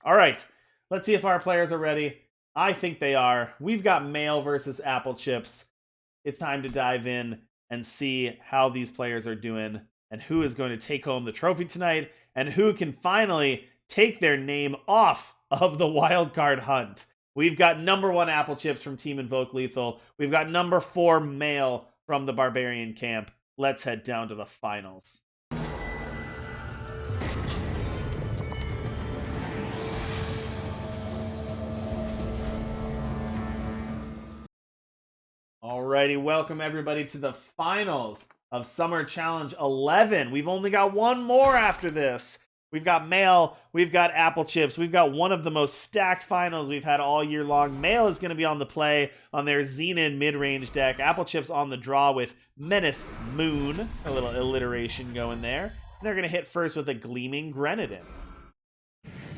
All right, let's see if our players are ready. I think they are. We've got Male versus Applechips. It's time to dive in and see how these players are doing and who is going to take home the trophy tonight and who can finally take their name off of the wild card hunt. We've got number 1 Applechips from Team Invoke Lethal. We've got number 4 Male from the Barbarian Camp. Let's head down to the finals. Alrighty, welcome everybody to the finals of Summer Challenge 11. We've only got one more after this. We've got Male, we've got Applechips, we've got one of the most stacked finals we've had all year long. Male is going to be on the play on their Xenon mid-range deck. Applechips on the draw with Menace Moon, a little alliteration going there. And they're going to hit first with a Gleaming Grenadin.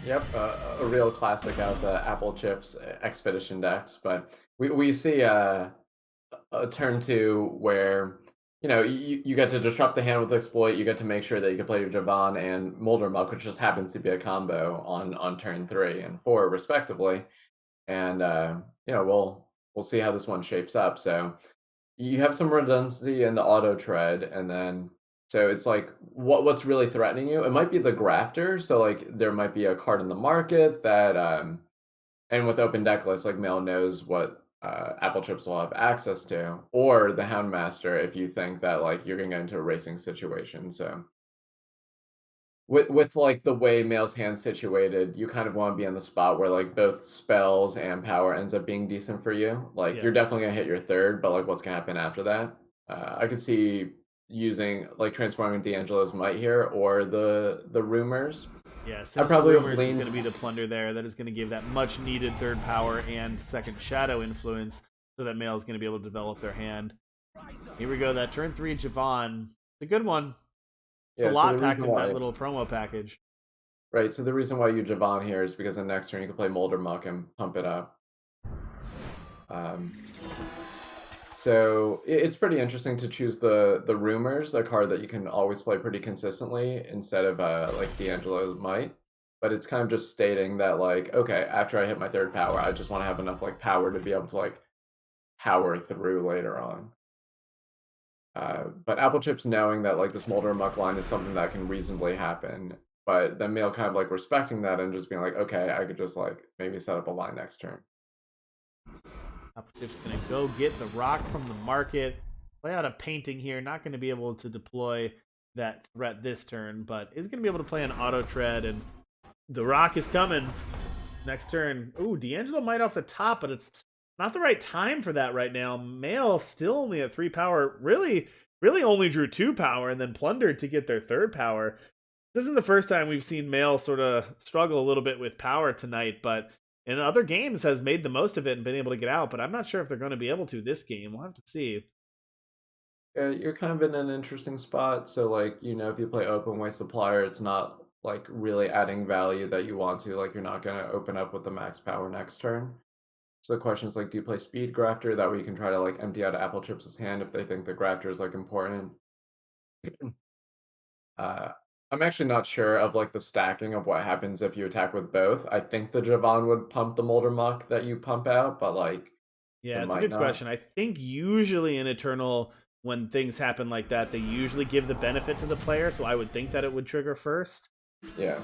Yep, a real classic out the Applechips Expedition decks, but we see a turn 2 where you get to disrupt the hand with exploit. You get to make sure that you can play your Javon and Molder Muck, which just happens to be a combo on turn 3 and 4 respectively. And we'll see how this one shapes up. So you have some redundancy in the auto tread, and then so it's like what's really threatening you? It might be the grafter. So like there might be a card in the market that and with open deck lists, like Male knows what Applechips will have access to, or the Houndmaster if you think that like you're gonna get into a racing situation. So with like the way Male's hand's situated, you kind of want to be in the spot where like both spells and power ends up being decent for you. Like Yeah. you're definitely gonna hit your third, but like what's gonna happen after that? I could see using like transforming D'Angelo's Might here or the rumors. Yeah, I Sinister probably have Rumors is leaned. going to be the plunder there. That is going to give that much needed third power and second shadow influence so that Male is going to be able to develop their hand. Here we go, that turn 3 Javon. It's a good one. A Yeah, so lot the packed reason in that why, little promo package. right? So the reason why you Javon here is because the next turn you can play Molder Muck and pump it up. Um, so it's pretty interesting to choose the rumors, a card that you can always play pretty consistently instead of like D'Angelo Might. But it's kind of just stating that like, okay, after I hit my third power, I just want to have enough like power to be able to like power through later on. But Applechips knowing that like this Molder Muck line is something that can reasonably happen, but then Male kind of like respecting that and just being like, okay, I could just like maybe set up a line next turn. Applechips going to go get the rock from the market. Play out a painting here. Not going to be able to deploy that threat this turn, but is going to be able to play an auto tread, and the rock is coming next turn. Ooh, D'Angelo Might off the top, but it's not the right time for that right now. Male still only at 3 power. Really only drew 2 power and then plundered to get their third power. This isn't the first time we've seen Male sort of struggle a little bit with power tonight, but in other games has made the most of it and been able to get out. But I'm not sure if they're going to be able to this game. We'll have to see. Yeah, you're kind of in an interesting spot. So like, if you play open way supplier, it's not like really adding value that you want to. Like you're not gonna open up with the max power next turn. So the question is like, do you play speed grafter? That way you can try to like empty out Applechips' hand if they think the grafter is like important. Uh, I'm actually not sure of like the stacking of what happens if you attack with both. I think the Javon would pump the Molder Muck that you pump out, but like Yeah, it it's a might good not. question. I think usually in Eternal, when things happen like that, they usually give the benefit to the player. So I would think that it would trigger first. Yeah,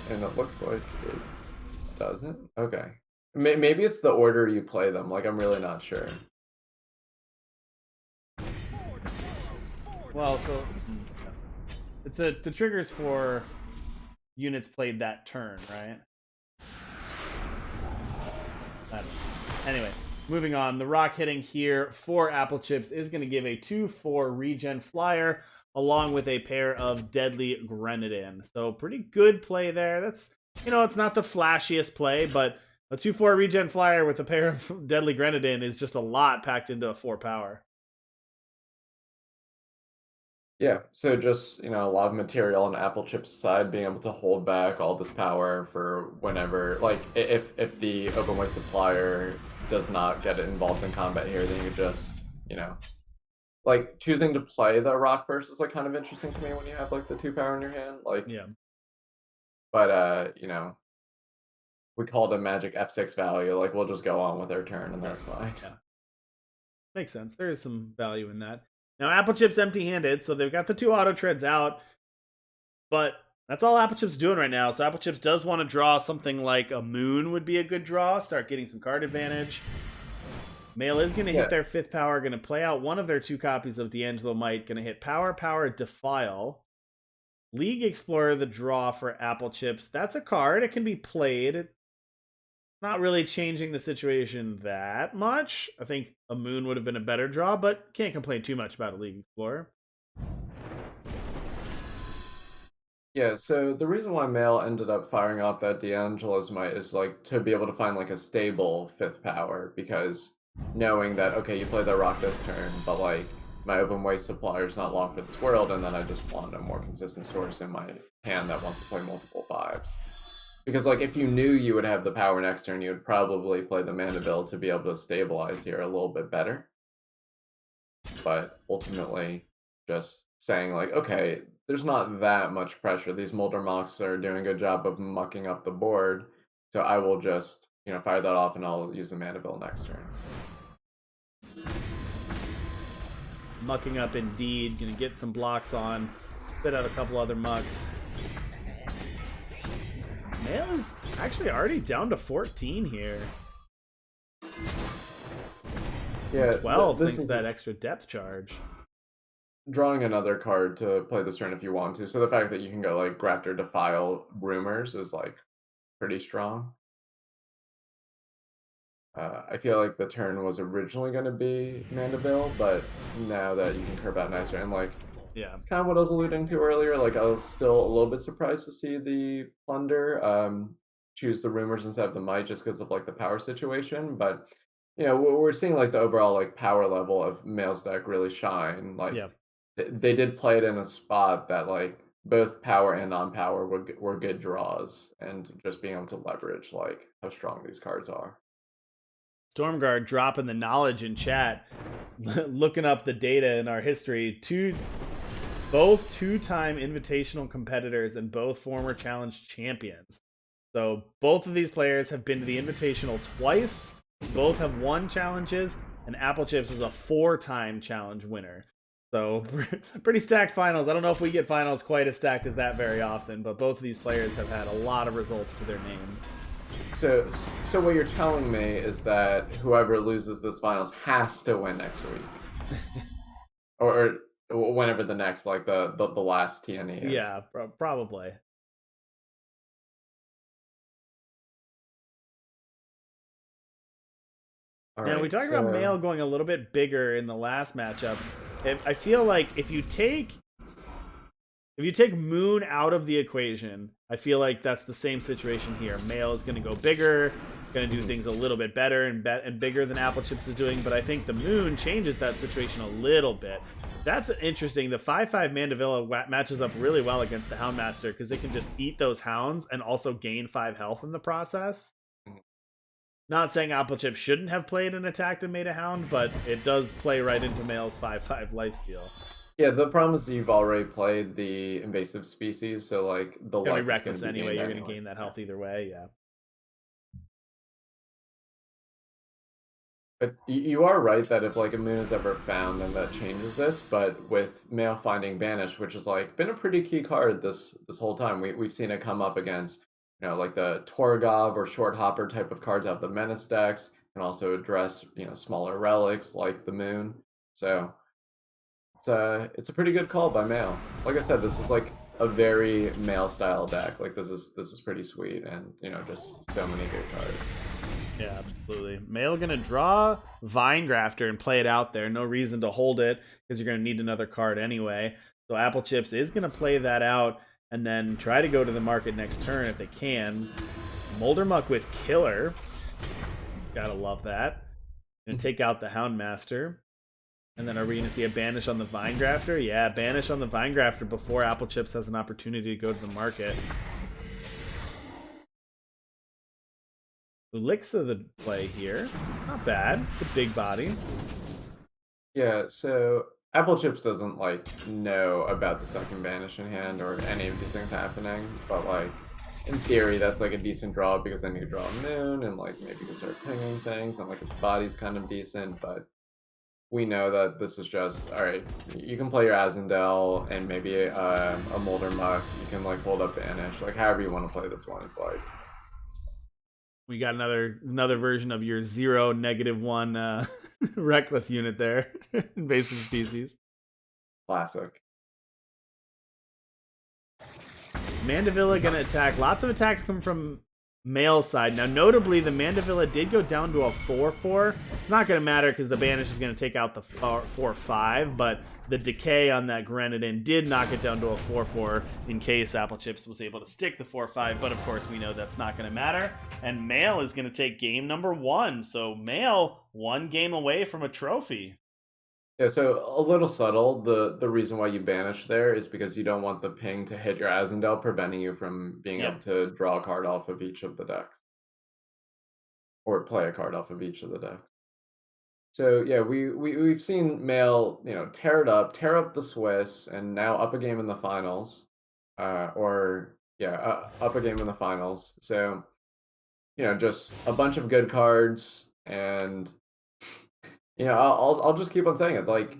and it looks like it doesn't. Okay, maybe it's the order you play them. Like I'm really not sure. Well, so it's the triggers for units played that turn, right? I don't know. Anyway, moving on. The rock hitting here for Applechips is going to give a 2/4 regen flyer along with a pair of deadly grenadin. So pretty good play there. That's it's not the flashiest play, but a 2/4 regen flyer with a pair of deadly grenadin is just a lot packed into a 4 power. Yeah, so just a lot of material on Applechips' side, being able to hold back all this power for whenever, like if the open way supplier does not get involved in combat here, then you just like choosing to play the rock first is like kind of interesting to me when you have like the 2 power in your hand, like. Yeah. But we called a magic F6 value, like we'll just go on with our turn and that's fine. Yeah. Makes sense. There is some value in that. Now, Applechips empty-handed, so they've got the 2 auto treads out, but that's all Applechips doing right now. So Applechips does want to draw something like a Moon would be a good draw, start getting some card advantage. Mail is going to hit their 5th power, going to play out one of their 2 copies of D'Angelo Might, going to hit Power, Defile. League Explorer, the draw for Applechips. That's a card. It can be played. Not really changing the situation that much. I think a Moon would have been a better draw, but can't complain too much about a League Explorer. Yeah, so the reason why Mail ended up firing off that D'Angelo's Might is like to be able to find like a stable 5th power, because knowing that, okay, you play the rock this turn, but like my open waste supplier is not long for this world, and then I just want a more consistent source in my hand that wants to play multiple 5s. Because like if you knew you would have the power next turn, you would probably play the mana build to be able to stabilize here a little bit better. But ultimately, just saying like, okay, there's not that much pressure. These Molder Mox are doing a good job of mucking up the board, so I will just, you know, fire that off and I'll use the mana build next turn. Mucking up indeed. Gonna get some blocks on. Spit out a couple other mucks. Mail is actually already down to 14 here. Yeah, 12 thanks to that extra depth charge. Drawing another card to play this turn if you want to. So the fact that you can go like Grafter, Defile, Rumors is like pretty strong. I feel like the turn was originally going to be Mandeville, but now that you can curve out nicer, and like, yeah, it's kind of what I was alluding to earlier. Like, I was still a little bit surprised to see the Plunder choose the Rumors instead of the Might just because of like the power situation. But you know, we're seeing like the overall like power level of Mail's deck really shine. Like, yeah. They did play it in a spot that like both power and non-power were good draws, and just being able to leverage like how strong these cards are. Stormguard dropping the knowledge in chat, looking up the data in our history. Both 2-time invitational competitors and both former challenge champions. So both of these players have been to the invitational twice. Both have won challenges, and Applechips is a 4-time challenge winner. So pretty stacked finals. I don't know if we get finals quite as stacked as that very often, but both of these players have had a lot of results to their name. So what you're telling me is that whoever loses this finals has to win next week, or whenever the next, like the last TNE is. Yeah, probably. Now, we talked about Mail going a little bit bigger in the last matchup. I feel like if you take Moon out of the equation, I feel like that's the same situation here. Mail is going to go bigger, going to do things a little bit better and bigger than Applechips is doing, but I think the Moon changes that situation a little bit. That's interesting. The 5/5 Mandevilla matches up really well against the Houndmaster because they can just eat those Hounds and also gain 5 health in the process. Not saying Applechips shouldn't have played and attacked and made a Hound, but it does play right into Mail's 5/5 lifesteal. Yeah, the problem is you've already played the invasive species, so like the life be reckless is gonna be anyway. You're anyway. going to gain that health either way, yeah. But you are right that if like a Moon is ever found, then that changes this. But with Mail finding Banish, which has like been a pretty key card this whole time, we've seen it come up against, you know, like the Torgov or Short Hopper type of cards out of the Menace decks, and also address, you know, smaller relics like the Moon. So it's a pretty good call by Mail. Like I said, this is like a very Mail style deck. Like this is pretty sweet, and you know, just so many good cards. Yeah, absolutely. Mail gonna draw Vinegrafter and play it out there. No reason to hold it because you're gonna need another card anyway. So Applechips is gonna play that out and then try to go to the market next turn if they can. Moldermuck with Killer. Gotta love that. Gonna take out the Houndmaster. And then are we gonna see a Banish on the Vinegrafter? Yeah, Banish on the Vinegrafter before Applechips has an opportunity to go to the market. Ulixa the play here. Not bad. It's a big body. Yeah, so Applechips doesn't like know about the second Banish in hand or any of these things happening, but like in theory, that's like a decent draw because then you draw a moon and like maybe you can start pinging things and like its body's kind of decent, but we know that this is just all right. You can play your Azendel and maybe a Molder Muck. You can like hold up Banish, like however you want to play this one. It's like We got another version of your 0 -1 reckless unit there. Invasive species. classic. Mandevilla gonna attack. Lots of attacks come from male side. Now, notably, the Mandevilla did go down to a 4/4. It's not gonna matter because the Banish is gonna take out the 4/5, but the decay on that Grenadin did knock it down to a 4/4 in case Applechips was able to stick the 4/5. But of course, we know that's not gonna matter. And male is gonna take game number 1. So male 1 game away from a trophy. Yeah, so a little subtle. The reason why you banish there is because you don't want the ping to hit your Azendel, preventing you from being able to draw a card off of each of the decks. Or play a card off of each of the decks. So yeah, we've seen Male, tear up the Swiss, and now up a game in the finals. Up a game in the finals. So, just a bunch of good cards, and I'll just keep on saying it. Like,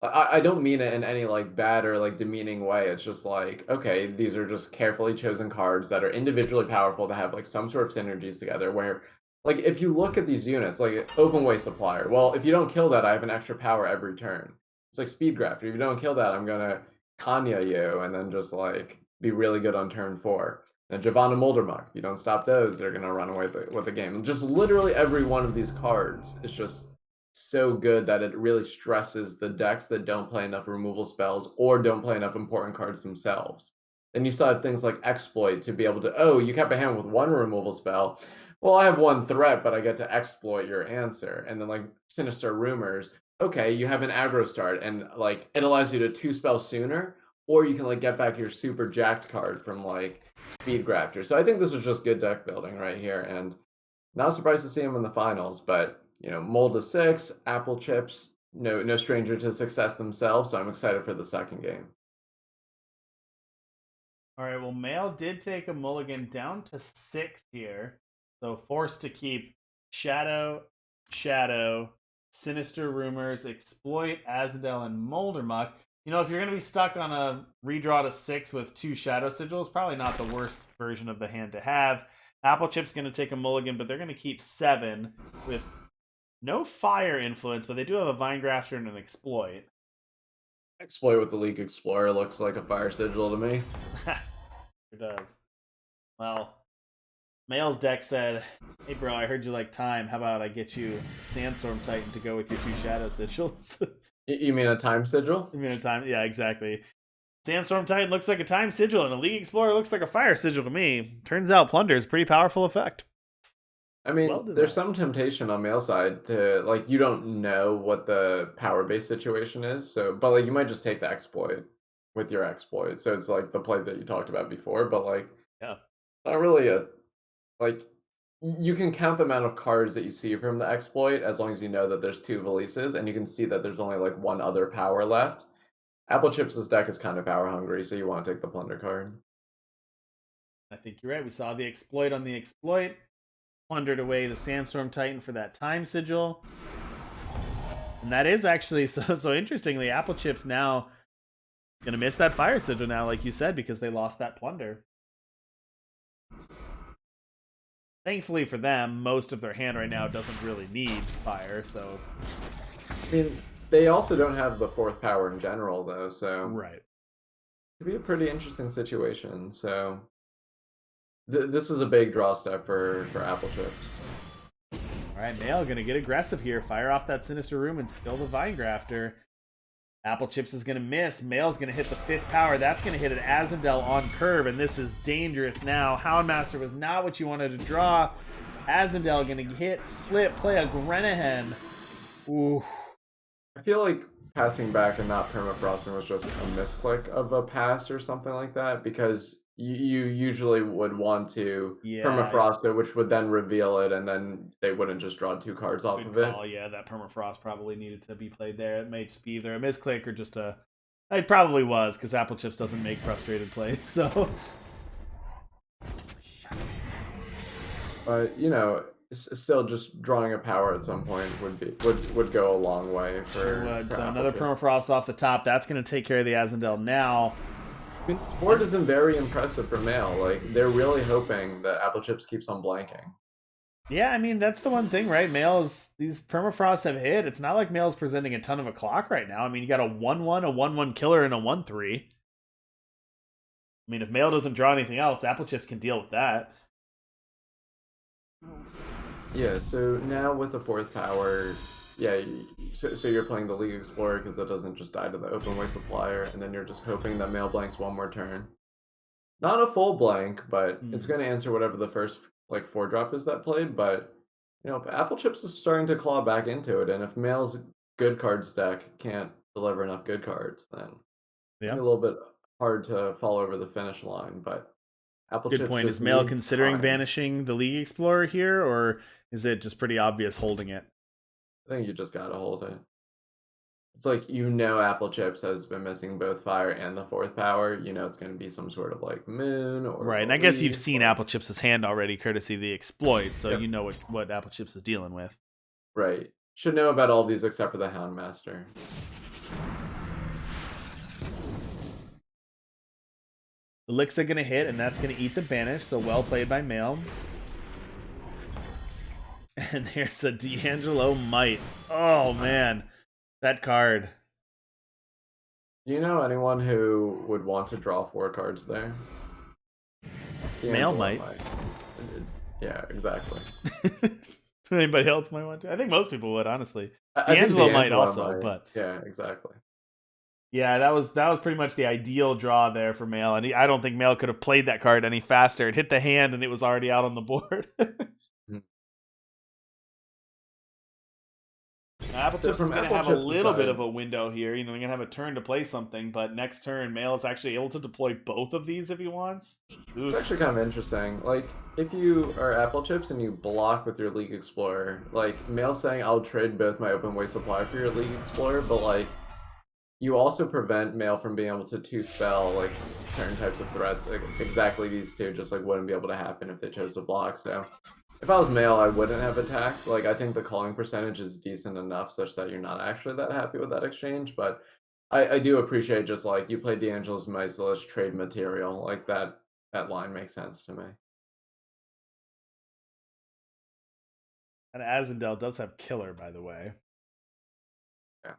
I don't mean it in any like bad or like demeaning way. It's just like, okay, these are just carefully chosen cards that are individually powerful to have like some sort of synergies together. Where, like, if you look at these units, like Open Way Supplier, well, if you don't kill that, I have an extra power every turn. It's like Speed Grafter. If you don't kill that, I'm gonna Kanya you and then just like be really good on turn 4. And Javana Moldermuck, if you don't stop those, they're gonna run away with the game. And just literally every one of these cards is just so good that it really stresses the decks that don't play enough removal spells or don't play enough important cards themselves. Then you still have things like Exploit to be able to, you kept a hand with 1 removal spell. Well, I have 1 threat, but I get to exploit your answer. And then like Sinister Rumors, okay, you have an aggro start and like it allows you to 2 spell sooner, or you can like get back your super jacked card from like Speed Grafter. So I think this is just good deck building right here, and not surprised to see him in the finals, but Mold to 6, Applechips, no stranger to success themselves, so I'm excited for the second game. All right, well, Male did take a mulligan down to 6 here, so forced to keep Shadow, Sinister Rumors, Exploit, Azadel, and Moldermuck. If you're going to be stuck on a redraw to 6 with 2 Shadow Sigils, probably not the worst version of the hand to have. Applechips going to take a mulligan, but they're going to keep 7 with no fire influence, but they do have a Vine Grafter and an Exploit. Exploit with the League Explorer looks like a fire sigil to me. It does. Well, Male's deck said, hey bro, I heard you like time. How about I get you Sandstorm Titan to go with your 2 Shadow Sigils? You mean a time sigil? You mean a time? Yeah, exactly. Sandstorm Titan looks like a time sigil, and a League Explorer looks like a fire sigil to me. Turns out Plunder is a pretty powerful effect. I mean, there's some temptation on Male side to, like, you don't know what the power-based situation is, but, like, you might just take the Exploit with your Exploit. So it's, like, the play that you talked about before, but, like, not really you can count the amount of cards that you see from the Exploit as long as you know that there's 2 Valises, and you can see that there's only, like, 1 other power left. Applechips' deck is kind of power-hungry, so you want to take the Plunder card. I think you're right. We saw the Exploit on the Exploit. Plundered away the Sandstorm Titan for that time sigil. And that is actually, so interestingly, Applechips now going to miss that fire sigil now, like you said, because they lost that Plunder. Thankfully for them, most of their hand right now doesn't really need fire, so... I mean, they also don't have the 4th power in general, though, so... Right. It could be a pretty interesting situation, so... This is a big draw step for Applechips. Alright, Male gonna get aggressive here. Fire off that Sinister Room and kill the Vine Grafter. Applechips is gonna miss. Male's gonna hit the 5th power. That's gonna hit an Azendel on curve, and this is dangerous now. Houndmaster was not what you wanted to draw. Azendel gonna hit, flip, play a Grenahen. Ooh. I feel like passing back and not permafrosting was just a misclick of a pass or something like that, because you usually would want to permafrost it, which would then reveal it, and then they wouldn't just draw 2 cards off of it. Oh yeah, that permafrost probably needed to be played there. It may just be either a misclick or just a... It probably was, because Applechips doesn't make frustrated plays, so... But still just drawing a power at some point would go a long way Sure for would. for So another Applechips. permafrost off the top. That's going to take care of the Azendel now. I mean, this board isn't very impressive for Mail. Like they're really hoping that Applechips keeps on blanking. Yeah, I mean, that's the one thing, right? These permafrosts have hit. It's not like Mail's presenting a ton of a clock right now. I mean, you got a 1-1, a 1-1 killer, and a 1-3. I mean, if Mail doesn't draw anything else, Applechips can deal with that. Yeah, so now with the fourth power, yeah, so you're playing the League Explorer because it doesn't just die to the open way supplier, and then you're just hoping that Mail blanks one more turn. Not a full blank, but it's going to answer whatever the first like 4-drop is that played. But Applechips is starting to claw back into it, and if Mail's good cards deck can't deliver enough good cards, then it's Yeah. a little bit hard to fall over the finish line. But Applechips Good point. just Is Mail needs considering time. banishing the League Explorer here, or is it just pretty obvious holding it? I think you just gotta hold it. It's like Applechips has been missing both fire and the fourth power. It's going to be some sort of like moon or Right, and I guess you've seen Applechips' hand already, courtesy of the exploit, so you know what Applechips is dealing with. Right. Should know about all these except for the Houndmaster. Elixir gonna hit, and that's gonna eat the banish, so well played by Mail. And there's a D'Angelo Might. Oh man, that card. Do you know anyone who would want to draw 4 cards there? Mail might. Yeah, exactly. Anybody else might want to? I think most people would, honestly. I think D'Angelo might also, might. but yeah, exactly. Yeah, that was pretty much the ideal draw there for Mail, and I don't think Mail could have played that card any faster. It hit the hand, and it was already out on the board. Applechips is going to have a little bit of a window here. You're going to have a turn to play something, but next turn, Mail is actually able to deploy both of these if he wants. It's actually kind of interesting. Like, if you are Applechips and you block with your League Explorer, like, Mail saying, I'll trade both my open way supply for your League Explorer, but, like, you also prevent Mail from being able to 2-spell, like, certain types of threats. Like, exactly these two just, like, wouldn't be able to happen if they chose to block, so... If I was Mail, I wouldn't have attacked. Like, I think the calling percentage is decent enough such that you're not actually that happy with that exchange, but I do appreciate just, like, you play D'Angelo's Might, so let's trade material. Like, that line makes sense to me. And Azendel does have Killer, by the way. Yeah.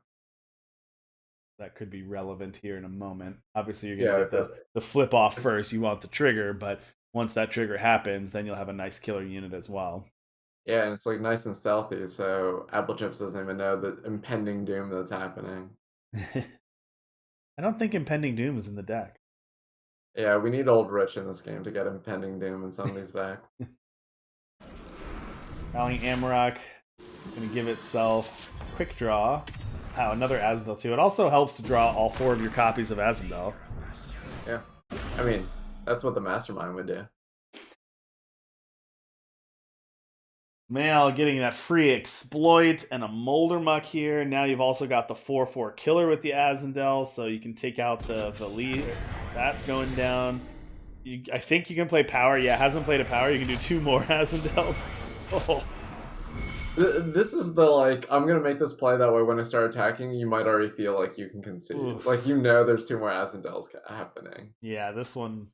That could be relevant here in a moment. Obviously, you're going to get the flip off first. You want the trigger, but once that trigger happens, then you'll have a nice killer unit as well. Yeah, and it's like nice and stealthy, so Applechips doesn't even know the impending doom that's happening. I don't think impending doom is in the deck. Yeah, we need old Rich in this game to get impending doom in some of these decks. Rallying Amarok, going to give itself quick draw. Wow, another Azendel too. It also helps to draw all 4 of your copies of Azendel. Yeah, I mean, that's what the Mastermind would do. Mail getting that free exploit and a Molder Muck here. Now you've also got the 4/4 killer with the Azendel, so you can take out the lead. That's going down. I think you can play power. Yeah, hasn't played a power. You can do 2 more Azendels. Oh. This is the, like, I'm going to make this play that way when I start attacking, you might already feel like you can concede. Oof. Like, there's 2 more Azendels happening. Yeah, this one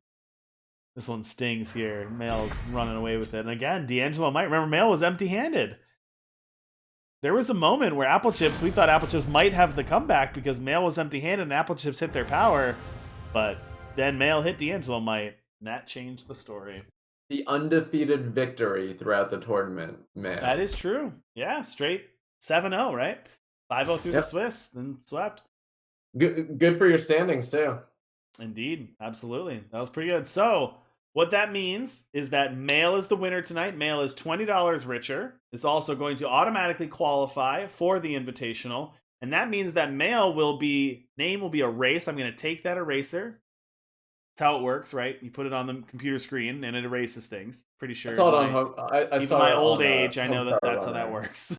stings here. Mail's running away with it. And again, D'Angelo might remember Mail was empty-handed. There was a moment where we thought Applechips might have the comeback because Mail was empty-handed and Applechips hit their power. But then Mail hit D'Angelo might, and that changed the story. The undefeated victory throughout the tournament, man. That is true. Yeah, straight 7-0, right? 5-0 through the Swiss, then swept. Good for your standings, too. Indeed, absolutely. That was pretty good. So, what that means is that Mail is the winner tonight. Mail is $20 richer. It's also going to automatically qualify for the Invitational. And that means that Mail name will be erased. I'm going to take that eraser. That's how it works, right? You put it on the computer screen and it erases things. Pretty sure. I saw it on even my old age, I know that's how that works.